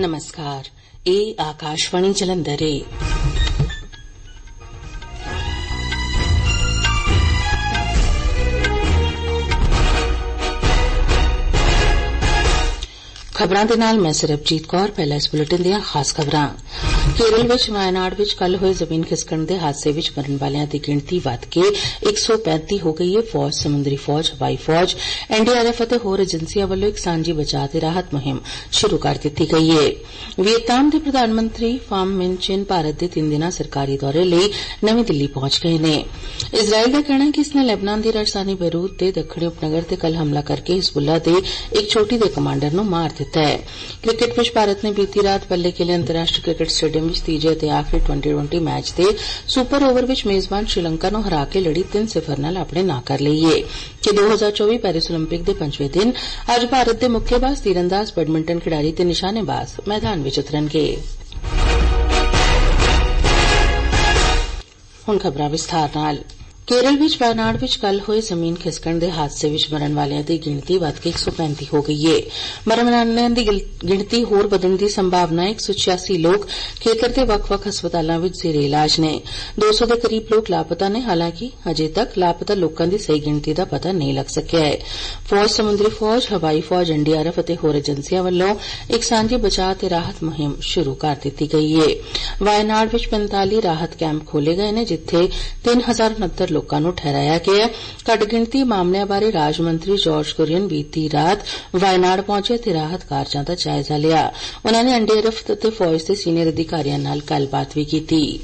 नमस्कार, ਇਹ ਆਕਾਸ਼ਵਾਣੀ ਜਲੰਧਰ ਹੈ। ਖਬਰਾਂ ਦੇ ਨਾਲ ਮੈਂ ਸਰਬਜੀਤ ਕੌਰ। ਪਹਿਲਾਂ ਇਸ ਬੁਲੇਟਿਨ ਦੀਆਂ ਖਾਸ ਖਬਰਾਂ। ਕੇਰਲ ਵਿੱਚ ਵਾਇਨਾਡ ਵਿੱਚ ਕੱਲ੍ਹ ਹੋਏ ਜ਼ਮੀਨ ਖਿਸਕਣ ਦੇ ਹਾਦਸੇ ਵਿੱਚ ਮਰਨ ਵਾਲਿਆਂ ਦੀ ਗਿਣਤੀ ਵੱਧ ਕੇ 135 ਹੋ ਗਈ ਹੈ। ਫੌਜ, ਸਮੁੰਦਰੀ ਫੌਜ, ਹਵਾਈ ਫੌਜ, ਐਨਡੀਆਰਐਫ ਅਤੇ ਹੋਰ ਏਜੰਸੀਆਂ ਵੱਲੋਂ ਇੱਕ ਸਾਂਝੀ ਬਚਾਅ ਤੇ ਰਾਹਤ ਮੁਹਿੰਮ ਸ਼ੁਰੂ ਕਰ ਦਿੱਤੀ ਗਈ ਹੈ। ਵੀਅਤਨਾਮ ਦੇ ਪ੍ਰਧਾਨ ਮੰਤਰੀ ਫਾਮ ਮਿਨ ਚਿਨ ਭਾਰਤ ਦੇ 3 ਦਿਨਾਂ ਸਰਕਾਰੀ ਦੌਰੇ ਲਈ ਨਵੀਂ ਦਿੱਲੀ ਪਹੁੰਚ ਗਏ ਨੇ। ਇਜ਼ਰਾਈਲ ਦਾ ਕਹਿਣਾ ਹੈ ਕਿ ਇਸਨੇ ਲੈਬਨਾਨ ਦੀ ਰਾਜਧਾਨੀ ਬੇਰੂਤ ਦੇ ਦੱਖਣੀ ਉਪਨਗਰ ਤੇ ਕੱਲ੍ਹ ਹਮਲਾ ਕਰਕੇ ਹਿਜ਼ਬੁੱਲਾ ਦੇ ਇੱਕ ਚੋਟੀ ਦੇ ਕਮਾਂਡਰ ਨੂੰ ਮਾਰ ਦਿੱਤਾ ਹੈ। ਕ੍ਰਿਕਟ ਵਿੱਚ ਭਾਰਤ ਨੇ ਬੀਤੀ ਰਾਤ ਬੱਲੇ ਕਿਲੇ ਅੰਤਰਰਾਸ਼ਟਰੀ ਕ੍ਰਿਕਟ ਸਟੇਡੀਅਮ ਵਿੱਚ ਤੀਜੇ ਅਤੇ ਆਖਰੀ T20 ਮੈਚ ਦੇ ਸੁਪਰ ਓਵਰ ਵਿੱਚ ਮੇਜ਼ਬਾਨ ਸ਼੍ਰੀਲੰਕਾ ਨੂੰ ਹਰਾ ਕੇ ਲੜੀ 3-0 ਨਾਲ ਆਪਣੇ ਨਾਂ ਕਰ ਲਈ ਹੈ ਕਿ 2024 ਪੈਰਿਸ ਓਲੰਪਿਕ ਦੇ 5ਵੇਂ ਦਿਨ ਅੱਜ ਭਾਰਤ ਦੇ ਮੁੱਕੇਬਾਜ਼, ਤੀਰਅੰਦਾਜ਼, ਬੈਡਮਿੰਟਨ ਖਿਡਾਰੀ ਤੇ ਨਿਸ਼ਾਨੇਬਾਜ਼ ਮੈਦਾਨ ਵਿੱਚ ਉਤਰਨਗੇ। ਹੁਣ ਖਬਰਾਂ ਵਿਸਥਾਰ ਨਾਲ। ਕੇਰਲ ਵਿੱਚ ਵਾਇਨਾਡ ਵਿੱਚ ਕੱਲ੍ਹ ਹੋਏ ਜ਼ਮੀਨ ਖਿਸਕਣ ਦੇ ਹਾਦਸੇ ਵਿੱਚ ਮਰਨ ਵਾਲਿਆਂ ਦੀ ਗਿਣਤੀ ਵੱਧ ਕੇ 135 ਹੋ ਗਈ ਹੈ। ਮਰਨ ਵਾਲਿਆਂ ਦੀ ਗਿਣਤੀ ਹੋਰ ਵਧਣ ਦੀ ਸੰਭਾਵਨਾ ਹੈ। 186 ਲੋਕ ਖੇਤਰ ਦੇ ਵੱਖ-ਵੱਖ ਹਸਪਤਾਲਾਂ ਵਿੱਚ ਜ਼ੇਰੇ ਇਲਾਜ ਨੇ। 200 ਦੇ ਕਰੀਬ ਲੋਕ ਲਾਪਤਾ ਨੇ। ਹਾਲਾਂਕਿ ਅਜੇ ਤੱਕ ਲਾਪਤਾ ਲੋਕਾਂ ਦੀ ਸਹੀ ਗਿਣਤੀ ਦਾ ਪਤਾ ਨਹੀਂ ਲੱਗ ਸਕਿਆ ਹੈ। ਫੌਜ, ਸਮੁੰਦਰੀ ਫੌਜ, ਹਵਾਈ ਫੌਜ, ਐਨਡੀਆਰਐਫ ਅਤੇ ਹੋਰ ਏਜੰਸੀਆਂ ਵੱਲੋਂ ਇੱਕ ਸਾਂਝੀ ਬਚਾਅ ਤੇ ਰਾਹਤ ਮੁਹਿੰਮ ਸ਼ੁਰੂ ਕਰ ਦਿੱਤੀ ਗਈ ਹੈ। ਵਾਇਨਾਡ ਵਿੱਚ 45 ਰਾਹਤ ਕੈਂਪ ਖੋਲ੍ਹੇ ਗਏ ਨੇ, ਜਿੱਥੇ 3069 ਲੋਕਾਂ ਨੂੰ ਠਹਿਰਾਇਆ ਗਿਆ। ਘੱਟ ਗਿਣਤੀ ਮਾਮਲਿਆਂ ਬਾਰੇ ਰਾਜ ਮੰਤਰੀ ਜਾਰਜ ਕੁਰੀਅਨ ਬੀਤੀ ਰਾਤ ਵਾਇਨਾਡ ਪਹੁੰਚੇ ਤੇ ਰਾਹਤ ਕਾਰਜਾਂ ਦਾ ਜਾਇਜ਼ਾ ਲਿਆ। ਉਨ੍ਹਾਂ ਨੇ ਐਨਡੀਆਰਐਫ ਅਤੇ ਫੌਜ ਦੇ ਸੀਨੀਅਰ ਅਧਿਕਾਰੀਆਂ ਨਾਲ ਗੱਲਬਾਤ ਵੀ ਕੀਤੀ।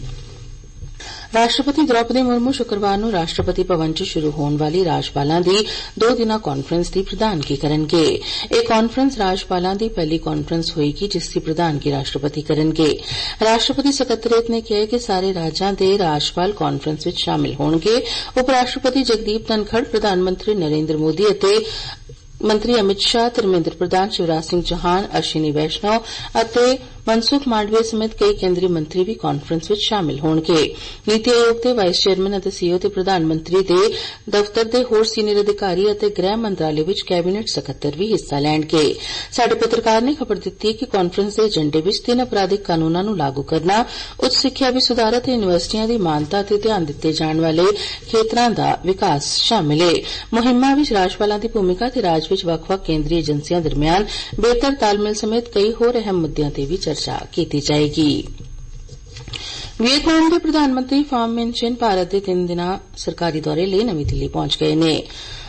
ਰਾਸ਼ਟਰਪਤੀ ਦ੍ਰੌਪਦੀ ਮੁਰਮੂ ਸ਼ੁੱਕਰਵਾਰ ਨੂੰ ਰਾਸ਼ਟਰਪਤੀ ਭਵਨ 'ਚ ਸ਼ੁਰੂ ਹੋਣ ਵਾਲੀ ਰਾਜਪਾਲਾਂ ਦੀ 2 ਦਿਨਾਂ ਕਾਨਫਰੰਸ ਦੀ ਪ੍ਰਧਾਨਗੀ ਕਰਨਗੇ। ਇਹ ਕਾਨਫਰੰਸ ਰਾਜਪਾਲਾਂ ਦੀ ਪਹਿਲੀ ਕਾਨਫਰੰਸ ਹੋਏਗੀ, ਜਿਸ ਦੀ ਪ੍ਰਧਾਨਗੀ ਰਾਸ਼ਟਰਪਤੀ ਕਰਨਗੇ। ਰਾਸ਼ਟਰਪਤੀ ਸਕੱਤਰੇਤ ਨੇ ਕਿਹਾ ਕਿ ਸਾਰੇ ਰਾਜਾਂ ਦੇ ਰਾਜਪਾਲ ਕਾਨਫਰੰਸ ਵਿੱਚ ਸ਼ਾਮਿਲ ਹੋਣਗੇ। ਉਪ ਰਾਸ਼ਟਰਪਤੀ ਜਗਦੀਪ ਧਨਖੜ, ਪ੍ਰਧਾਨ ਮੰਤਰੀ ਨਰਿੰਦਰ ਮੋਦੀ ਅਤੇ ਮੰਤਰੀ ਅਮਿਤ ਸ਼ਾਹ, ਧਰਮੇਂਦਰ ਪ੍ਰਧਾਨ, ਸ਼ਿਵਰਾਜ ਸਿੰਘ ਚੌਹਾਨ, ਅਸ਼ਵਨੀ ਵੈਸ਼ਨਵ ਅਤੇ ਮਨਸੁਖ ਮਾਂਡਵੀਆ ਸਮੇਤ ਕਈ ਕੇਂਦਰੀ ਮੰਤਰੀ ਵੀ ਕਾਨਫਰੰਸ ਵਿੱਚ ਸ਼ਾਮਿਲ ਹੋਣਗੇ। ਨੀਤੀ ਆਯੋਗ ਦੇ ਵਾਈਸ ਚੇਅਰਮੈਨ ਅਤੇ ਸੀਈਓ ਤੇ ਪ੍ਰਧਾਨ ਮੰਤਰੀ ਦੇ ਦਫ਼ਤਰ ਦੇ ਹੋਰ ਸੀਨੀਅਰ ਅਧਿਕਾਰੀ ਅਤੇ ਗ੍ਰਹਿ ਮੰਤਰਾਲੇ ਵਿੱਚ ਕੈਬਨਿਟ ਸਕੱਤਰ ਵੀ ਹਿੱਸਾ ਲੈਣਗੇ। ਸਾਡੇ ਪੱਤਰਕਾਰ ਨੇ ਖਬਰ ਦਿੱਤੀ ਕਿ ਕਾਨਫਰੰਸ ਦੇ ਏਜੰਡੇ ਵਿੱਚ 3 ਅਪਰਾਧਿਕ ਕਾਨੂੰਨਾਂ ਨੂੰ ਲਾਗੂ ਕਰਨਾ, ਉੱਚ ਸਿੱਖਿਆ ਵਿੱਚ ਸੁਧਾਰ ਅਤੇ ਯੂਨੀਵਰਸਿਟੀਆਂ ਦੀ ਮਾਨਤਾ ਤੇ ਧਿਆਨ ਦਿੱਤੇ ਜਾਣ ਵਾਲੇ ਖੇਤਰਾਂ ਦਾ ਵਿਕਾਸ ਸ਼ਾਮਿਲ ਹੈ। ਮੁਹਿੰਮਾਂ ਵਿੱਚ ਰਾਜਪਾਲਾਂ ਦੀ ਭੂਮਿਕਾ ਤੇ ਰਾਜ ਵਿੱਚ ਵੱਖ-ਵੱਖ ਕੇਂਦਰੀ ਏਜੰਸੀਆਂ ਦਰਮਿਆਨ ਬਿਹਤਰ ਤਾਲਮੇਲ ਸਮੇਤ ਕਈ ਹੋਰ ਅਹਿਮ ਮੁੱਦਿਆਂ ਤੇ ਵੀ ਚਰਚਾ ਕੀਤੀ ਜਾਏਗੀ। ਵੀਅਤਨਾਮ ਦੇ ਪ੍ਰਧਾਨ ਮੰਤਰੀ ਫਾਮ ਮਿਨ ਚਿਨ ਭਾਰਤ ਦੇ 3 ਦਿਨਾਂ ਸਰਕਾਰੀ ਦੌਰੇ ਲਈ ਨਵੀਂ ਦਿੱਲੀ ਪਹੁੰਚ ਗਏ ਨੇ।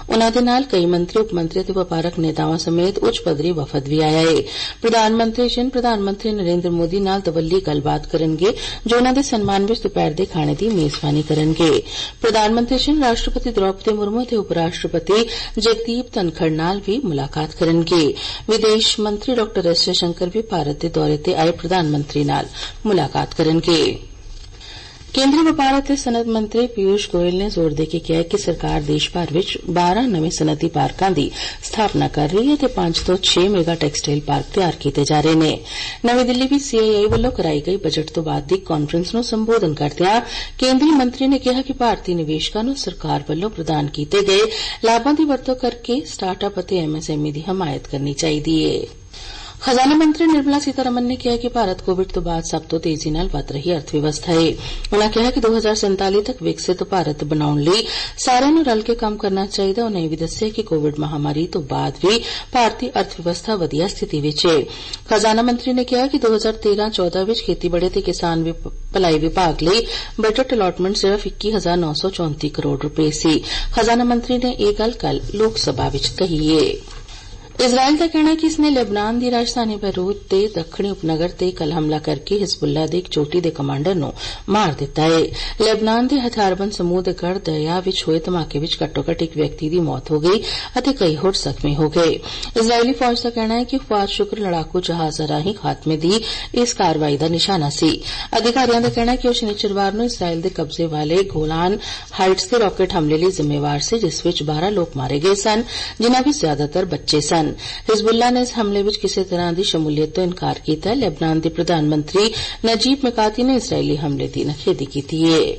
ਉਨ੍ਹਾਂ ਦੇ ਨਾਲ ਕਈ ਮੰਤਰੀ, ਉਪ ਮੰਤਰੀ ਅਤੇ ਵਪਾਰਕ ਨੇਤਾਵਾਂ ਸਮੇਤ ਉੱਚ ਪੱਧਰੀ ਵਫਦ ਵੀ ਆਇਆ ਹੈ। ਪ੍ਰਧਾਨ ਮੰਤਰੀ ਚਿਨ ਪ੍ਰਧਾਨ ਮੰਤਰੀ ਨਰਿੰਦਰ ਮੋਦੀ ਨਾਲ ਦਵੱਲੀ ਗੱਲਬਾਤ ਕਰਨਗੇ, ਜੋ ਉਨ੍ਹਾਂ ਦੇ ਸਨਮਾਨ ਵਿੱਚ ਦੁਪਹਿਰ ਦੇ ਖਾਣੇ ਦੀ ਮੇਜ਼ਬਾਨੀ ਕਰਨਗੇ। ਪ੍ਰਧਾਨ ਮੰਤਰੀ ਚਿਨ ਰਾਸ਼ਟਰਪਤੀ ਦ੍ਰੌਪਦੀ ਮੁਰਮੂ ਅਤੇ ਉਪ ਰਾਸ਼ਟਰਪਤੀ ਜਗਦੀਪ ਧਨਖੜ ਨਾਲ ਵੀ ਮੁਲਾਕਾਤ ਕਰਨਗੇ। ਵਿਦੇਸ਼ ਮੰਤਰੀ ਡਾ ਐਸ ਜਯਸ਼ੰਕਰ ਵੀ ਭਾਰਤ ਦੇ ਦੌਰੇ ਤੇ ਆਏ ਪ੍ਰਧਾਨ ਮੰਤਰੀ ਨਾਲ ਮੁਲਾਕਾਤ ਕਰਨਗੇ। ਕੇਂਦਰੀ ਵਪਾਰ ਅਤੇ ਸਨਅਤ ਮੰਤਰੀ ਪਿਊਸ਼ ਗੋਇਲ ਨੇ ਜ਼ੋਰ ਦੇ ਕੇ ਕਿਹਾ ਕਿ ਸਰਕਾਰ ਦੇਸ਼ ਭਰ ਵਿੱਚ 12 ਨਵੇਂ ਸਨਅਤੀ ਪਾਰਕਾਂ ਦੀ ਸਥਾਪਨਾ ਕਰ ਰਹੀ ਹੈ ਅਤੇ 5 ਤੋਂ 6 ਮੈਗਾ ਟੈਕਸਟਾਈਲ ਪਾਰਕ ਤਿਆਰ ਕੀਤੇ ਜਾ ਰਹੇ ਨੇ। ਨਵੀਂ ਦਿੱਲੀ ਵਿੱਚ ਸੀਆਈਆਈ ਵੱਲੋਂ ਕਰਾਈ ਗਈ ਬਜਟ ਤੋਂ ਬਾਅਦ ਦੀ ਕਾਨਫਰੰਸ ਨੂੰ ਸੰਬੋਧਨ ਕਰਦਿਆਂ ਕੇਂਦਰੀ ਮੰਤਰੀ ਨੇ ਕਿਹਾ ਕਿ ਭਾਰਤੀ ਨਿਵੇਸ਼ਕਾਂ ਨੂੰ ਸਰਕਾਰ ਵੱਲੋਂ ਪ੍ਰਦਾਨ ਕੀਤੇ ਗਏ ਲਾਭਾਂ ਦੀ ਵਰਤੋਂ ਕਰਕੇ ਸਟਾਰਟ-ਅਪ ਅਤੇ ਐਮਐਸਐਮਈ ਦੀ ਹਮਾਇਤ ਕਰਨੀ ਚਾਹੀਦੀ ਹੈ। ਖਜ਼ਾਨਾ ਮੰਤਰੀ ਨਿਰਮਲਾ ਸੀਤਾਰਮਨ ਨੇ ਕਿਹਾ ਕਿ ਭਾਰਤ ਕੋਵਿਡ ਤੋਂ ਬਾਅਦ ਸਭ ਤੋਂ ਤੇਜ਼ੀ ਨਾਲ ਵਧ ਰਹੀ ਅਰਥ ਵਿਵਸਥਾ ਹੈ। ਉਨ੍ਹਾਂ ਕਿਹਾ ਕਿ 2047 ਤੱਕ ਵਿਕਸਿਤ ਭਾਰਤ ਬਣਾਉਣ ਲਈ ਸਾਰਿਆਂ ਨੂੰ ਰਲ ਕੇ ਕੰਮ ਕਰਨਾ ਚਾਹੀਦਾ। ਉਨ੍ਹਾਂ ਇਹ ਵੀ ਦੱਸਿਆ ਕਿ ਕੋਵਿਡ ਮਹਾਮਾਰੀ ਤੋਂ ਬਾਅਦ ਵੀ ਭਾਰਤੀ ਅਰਥ ਵਿਵਸਥਾ ਵਧੀਆ ਸਥਿਤੀ ਵਿੱਚ ਹੈ। ਖਜ਼ਾਨਾ ਮੰਤਰੀ ਨੇ ਕਿਹਾ ਕਿ 2013-14 ਵਿੱਚ ਖੇਤੀਬਾੜੀ ਅਤੇ ਕਿਸਾਨ ਭਲਾਈ ਵਿਭਾਗ ਲਈ ਬਜਟ ਅਲਾਟਮੈਂਟ ਸਿਰਫ਼ 21,934 ਕਰੋੜ ਰੁਪਏ ਸੀ। ਖਜ਼ਾਨਾ ਮੰਤਰੀ ਨੇ ਇਹ ਗੱਲ ਕੱਲ੍ਹ ਲੋਕ ਸਭਾ ਵਿੱਚ ਕਹੀ ਹੈ। ਇਜ਼ਰਾਈਲ ਦਾ ਕਹਿਣਾ ਹੈ ਕਿ ਇਸਨੇ ਲੈਬਨਾਨ ਦੀ ਰਾਜਧਾਨੀ ਬੇਰੂਤ ਦੇ ਦੱਖਣੀ ਉਪਨਗਰ ਤੇ ਕੱਲ੍ਹ ਹਮਲਾ ਕਰਕੇ ਹਿਜ਼ਬੁੱਲਾ ਦੇ ਇੱਕ ਚੋਟੀ ਦੇ ਕਮਾਂਡਰ ਨੂੰ ਮਾਰ ਦਿੱਤਾ ਹੈ। ਲੈਬਨਾਨ ਦੇ ਹਥਿਆਰਬੰਦ ਸਮੂਹ ਦੇ ਗੜ ਦਰਿਆ ਵਿੱਚ ਹੋਏ ਧਮਾਕੇ ਵਿੱਚ ਘੱਟੋ-ਘੱਟ ਇੱਕ ਵਿਅਕਤੀ ਦੀ ਮੌਤ ਹੋ ਗਈ ਅਤੇ ਕਈ ਹੋਰ ਜ਼ਖਮੀ ਹੋ ਗਏ। ਇਜ਼ਰਾਈਲੀ ਫੌਜ ਦਾ ਕਹਿਣਾ ਹੈ ਕਿ ਫੁਆਦ ਸ਼ੁਕਰ ਲੜਾਕੂ ਜਹਾਜ਼ਾਂ ਰਾਹੀਂ ਖਾਤਮੇ ਦੀ ਇਸ ਕਾਰਵਾਈ ਦਾ ਨਿਸ਼ਾਨਾ ਸੀ। ਅਧਿਕਾਰੀਆਂ ਦਾ ਕਹਿਣਾ ਹੈ ਕਿ ਉਹ ਸ਼ਨੀਚਰਵਾਰ ਨੂੰ ਇਜ਼ਰਾਈਲ ਦੇ ਕਬਜ਼ੇ ਵਾਲੇ ਗੋਲਾਨ ਹਾਈਟਸ ਤੇ ਰਾਕੇਟ ਹਮਲੇ ਲਈ ਜ਼ਿੰਮੇਵਾਰ ਸੀ, ਜਿਸ ਵਿੱਚ 12 ਲੋਕ ਮਾਰੇ ਗਏ ਸਨ, ਜਿਨ੍ਹਾਂ ਵਿੱਚ ਜ਼ਿਆਦਾਤਰ ਬੱਚੇ ਸਨ। ਹਿਜ਼ਬੁੱਲਾ ਨੇ ਇਸ ਹਮਲੇ ਵਿੱਚ ਕਿਸੇ ਤਰ੍ਹਾਂ ਦੀ ਸ਼ਮੂਲੀਅਤ ਤੋਂ ਇਨਕਾਰ ਕੀਤਾ ਹੈ। ਲੈਬਨਾਨ ਦੇ ਪ੍ਰਧਾਨ ਮੰਤਰੀ ਨਜੀਬ ਮਿਕਾਤੀ ਨੇ ਇਜ਼ਰਾਈਲੀ ਹਮਲੇ ਦੀ ਨਿਖੇਧੀ ਕੀਤੀ ਹੈ।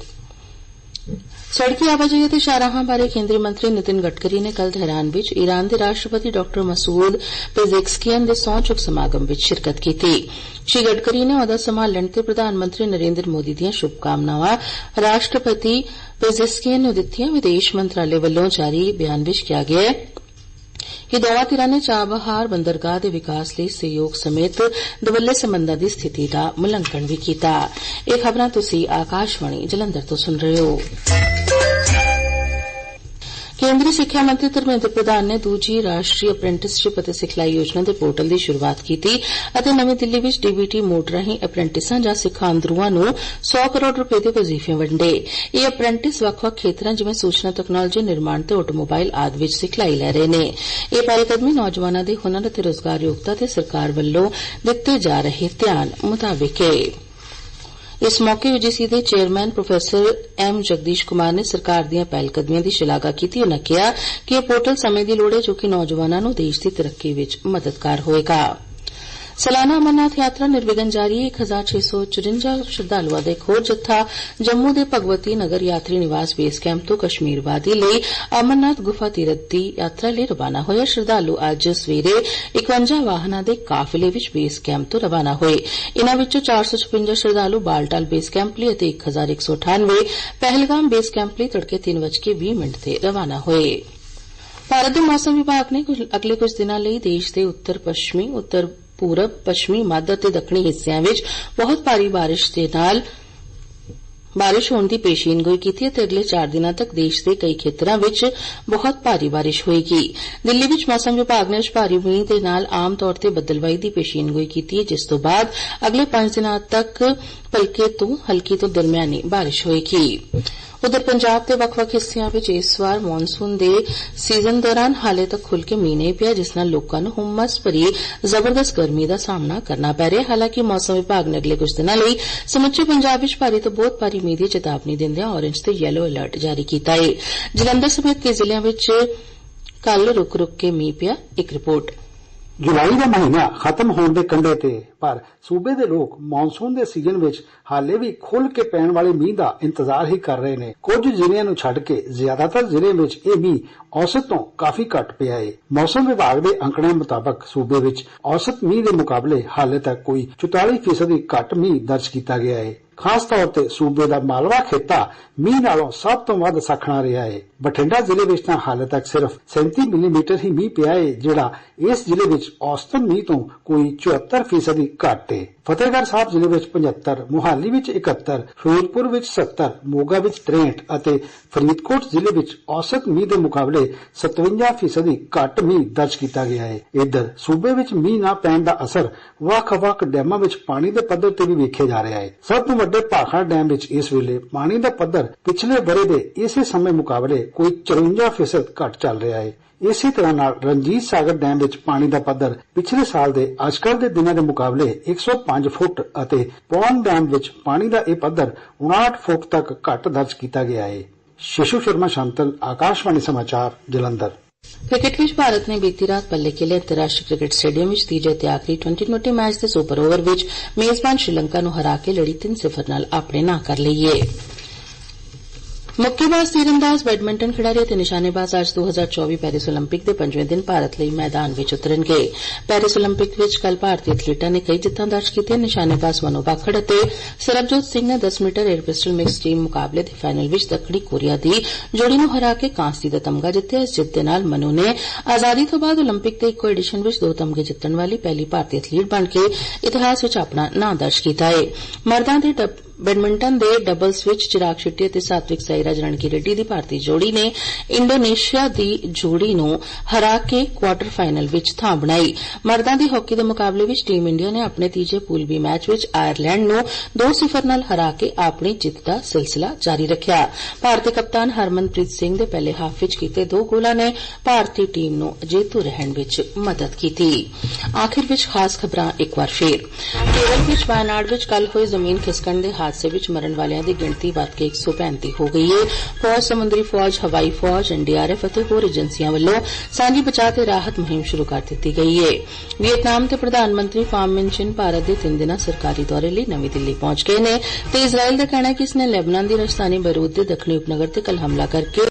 सड़की आवाजाही ਅਤੇ ਸ਼ਾਹਰਾਹਾਂ ਬਾਰੇ ਕੇਂਦਰੀ ਮੰਤਰੀ ਨਿਤਿਨ ਗਡਕਰੀ ਨੇ ਕੱਲ ਤਹਿਰਾਨ ਵਿੱਚ ਈਰਾਨ ਦੇ ਰਾਸ਼ਟਰਪਤੀ ਡਾਕਟਰ ਮਸੂਦ ਪੇਜ਼ੇਸ਼ਕਿਆਨ ਦੇ ਸਹੁੰ ਚੁੱਕ ਸਮਾਗਮ ਵਿੱਚ ਸ਼ਿਰਕਤ ਕੀਤੀ। श्री गडकरी ने अहुदा संभालण ते प्रधानमंत्री नरेंद्र मोदी दीआं शुभकामनावां राष्ट्रपति पेजेशकियान नूं दित्तियां। विदेश मंत्रालय वल्लों जारी बयान विच कहा गया है कि दोवां धिरां ने चाबहार बंदरगाह दे विकास लई सहयोग समेत दवल्ले संबंधां दी स्थिति दा मुलंकन भी कीता। इह खबरां तुसीं आकाशवाणी जलंधर तो सुन रहे हो। केंद्रीय सिक्ख्या मंत्री धर्मेंद्र प्रधान ने दूजी राष्ट्रीय अप्रेंटिसशिप ਅਤੇ ਸਿਖਲਾਈ योजना ਦੇ पोर्टल ਦੀ शुरुआत ਕੀਤੀ ਅਤੇ ਨਵੀਂ ਦਿੱਲੀ ਵਿੱਚ ਡੀਬੀਟੀ ਮੋਡ ਰਾਹੀਂ ਅਪ੍ਰੈਂਟਿਸਾਂ ਜਾਂ ਸਿੱਖਾਂ ਅੰਦਰੂਆਂ ਨੂੰ 100 ਕਰੋੜ ਰੁਪਏ ਦੇ ਵਜ਼ੀਫੇ ਵੰਡੇ। ਇਹ ਅਪ੍ਰੈਂਟਿਸ ਵੱਖ-ਵੱਖ ਖੇਤਰਾਂ ਜਿਵੇਂ ਸੂਚਨਾ ਤਕਨਾਲੋਜੀ, ਨਿਰਮਾਣ ਤੇ ਆਟੋਮੋਬਾਈਲ ਆਦਿ ਵਿੱਚ ਸਿਖਲਾਈ ਲੈ ਰਹੇ ਨੇ। ਇਹ ਪਹਿਲਕਦਮੀ ਨੌਜਵਾਨਾਂ ਦੇ ਹੁਨਰ ਅਤੇ ਰੋਜ਼ਗਾਰ ਯੋਗਤਾ ਤੇ ਸਰਕਾਰ ਵੱਲੋਂ ਦਿੱਤੇ ਜਾ ਰਹੇ ਧਿਆਨ ਮੁਤਾਬਿਕ ਹੈ। इस मौके यूजीसी के chairman professor M Jagadesh Kumar ने सरकार दीआं पहलकदमियां दी शलाघा कीती। उन्होंने कहा कि यह पोर्टल समय की लोड़ है जो कि नौजवानों नूं देश की तरक्की विच मददगार होएगा। सालाना अमरनाथ यात्रा निर्विघन जारी है। 1654 श्रद्धालुओं का खोज जत्था जम्मू के भगवती नगर यात्री निवास बेस कैंप तो कश्मीर वादी लई अमरनाथ गुफा तीरथ की यात्रा लई रवाना होया। श्रद्धालु अज सवेरे 51 वाहनों के काफिले विच बेस कैंप तो रवाना होए। इन्हां विचों 456 श्रद्धालु बालटाल बेस कैंप लई अते 1198 पहलगाम बेस कैंप लई तड़के 3:20 ते रवाना होए। भारत के मौसम विभाग ने अगले कुछ दिनों लई देश के उत्तर पश्चिमी, उत्तर पूरब, पश्चिमी, मध्य ते दक्षिणी हिस्सिਆਂ ਵਿੱਚ बहुत भारी बारिश होने की पेशीनगोई की है। अगले 4 दिनों तक देश के कई खेत्रों में बहुत भारी बारिश होगी। दिल्ली में मौसम विभाग ने भारी मींह के नाल आम तौर पर बदलवाई की पेशीनगोई की है, जिस तो बाद अगले 5 दिनों तक हल्की तो दरमियानी बारिश होगी। उधर पंजाब के ਵੱਖ-ਵੱਖ हिस्सों में इस वार मॉनसून के सीजन दौरान हाले तक खुल के मींह नहीं पिया, जिस नाल लोकां नूं हुम्मस भरी जबरदस्त गर्मी का सामना करना पै रहा है। हालांकि मौसम विभाग ने अगले कुछ दिनों लई समुचे पंजाब विच भारी तो बहुत भारी मींह की चेतावनी दिंदिआं ऑरेंज ते येलो अलर्ट जारी कीता है। जलंधर समेत कई जिलों में कल रुक रुक के मींह पिया। एक रिपोर्ट। जुलाई का महीना खत्म होने के कंढे ते पर सूबे के लोग मॉनसून के सीजन में हाले भी खुल के पैण वाले मींह का इंतजार ही कर रहे हैं। कुछ जिलों नूं छड्ड के ज्यादातर जिले में यह मींह औसत तो काफी घट पिया है। मौसम विभाग के अंकड़िਆਂ मुताबक सूबे में औसत मींह के मुकाबले हाले तक कोई 44% घट मींह दर्ज किया गया है। खास तौर पर सूबे का मालवा खिता मींह नालों सब तो वध सखना रहा है। बठिंडा जिले में तो हाले तक सिर्फ 37 मिलीमीटर ही मींह पिया है, जिहड़ा इस जिले में औसतन मींह तो कोई 74% घट है। फतेहगढ़ साहब जिले में 75, मोहाली में 71, फिरोजपुर में 70, मोगा में 63 और फरीदकोट जिले में औसत मींह के मुकाबले 57% घट मींह दर्ज किया गया है। इधर सूबे में मींह न पैण का असर ਵੱਖ-ਵੱਖ डैमां में पानी के पद्धर से भी वेख्या जा रहा है। सब तो वड्डे भाखड़ा डैम में इस वेले पानी का पद्धर पिछले बरे के इसे समय मुकाबले कोई 54% घट चल रहा है। इसी तरह नाल रंजीत सागर डैम में पानी का पद्धर पिछले साल के अजकल के दिनों के मुकाबले 105 फुट और पौन डैम में पानी का यह पद्धर 59 फुट तक घट दर्ज किया गया है। शिशु शर्मा शांतल, आकाशवाणी समाचार, जलंधर। क्रिकेट में भारत ने बीती रात पल्ले किले अंतर्राष्ट्रीय क्रिकेट स्टेडियम में तीजे ते आखिरी T20 मैच के सुपर ओवर में मेजबान श्रीलंका नूं हरा के लड़ी 3-0 नाल अपने नां कर लई है। मुक्केबाज, तीरंदाज, बैडमिंटन खिडारी और निशानेबाज आज 2024 पेरिस ओलंपिक के 5वें दिन भारत लिए मैदान में उतरनगे। पेरिस ओलंपिक में कल भारतीय एथलीटां ने कई जित्तां दर्ज कीतीआं। निशानेबाज मनु भाखड़ और सरबजोत सिंह ने 10 meter air pistol mix team मुकाबले के फाइनल में दक्षिणी कोरिया की जोड़ी नूं हरा के कांस्य का तमगा जित्तिआ। इस जित के नाल मनु ने आजादी तो बाद ओलंपिक के इक्को एडिशन में 2 तमगे जितण वाली पहली भारतीय एथलीट बन के इतिहास में अपना नां दर्ज किया है। मर्दां दे बैडमिंटन के डबल्स विच चिराग शेट्टी और सात्विक साईराज रणकीरेड्डी की भारतीय जोड़ी ने इंडोनेशिया की जोड़ी नूं हरा के क्वार्टर फाइनल विच थां बनाई। मर्दां दी हॉकी के मुकाबले विच टीम इंडिया ने अपने तीजे पूल बी मैच विच आयरलैंड नूं 2-0 नाल हरा के अपनी जित का सिलसिला जारी रखिया। भारतीय कप्तान हरमनप्रीत सिंह के पहले हाफ विच कीते 2 गोलां ने भारतीय टीम नूं जेतू रहण विच मदद कीती। आखिर विच खास खबरां एक बार फिर। केरल विच वायनाड विच कल होए जमीन खिसकण दे हादसे विच मरण वालियां दी गिणती वध के 135 हो गई है। फौज, समुद्री फौज, हवाई फौज, एनडीआरएफ ਅਤੇ ਹੋਰ ਏਜੰਸੀਆਂ ਵੱਲੋਂ ਸਾਂਝੀ ਬਚਾਅ ਤੇ ਰਾਹਤ ਮੁਹਿੰਮ ਸ਼ੁਰੂ ਕਰ ਦਿੱਤੀ ਗਈ ਹੈ। ਵੀਅਤਨਾਮ ਦੇ ਪ੍ਰਧਾਨ ਮੰਤਰੀ ਫਾਮ ਮਿਨ ਚਿਨ ਭਾਰਤ ਦੇ 3 ਦਿਨਾਂ ਸਰਕਾਰੀ ਦੌਰੇ ਲਈ ਨਵੀਂ ਦਿੱਲੀ ਪਹੁੰਚ ਗਏ ਨੇ ਤੇ ਇਜ਼ਰਾਈਲ ਦਾ ਕਹਿਣਾ ਹੈ ਕਿ ਇਸਨੇ ਲੈਬਨਾਨ ਦੀ ਰਾਜਧਾਨੀ ਬੈਰੂਤ ਦੇ ਦੱਖਣੀ ਉਪਨਗਰ ਤੇ ਕੱਲ ਹਮਲਾ ਕਰਕੇ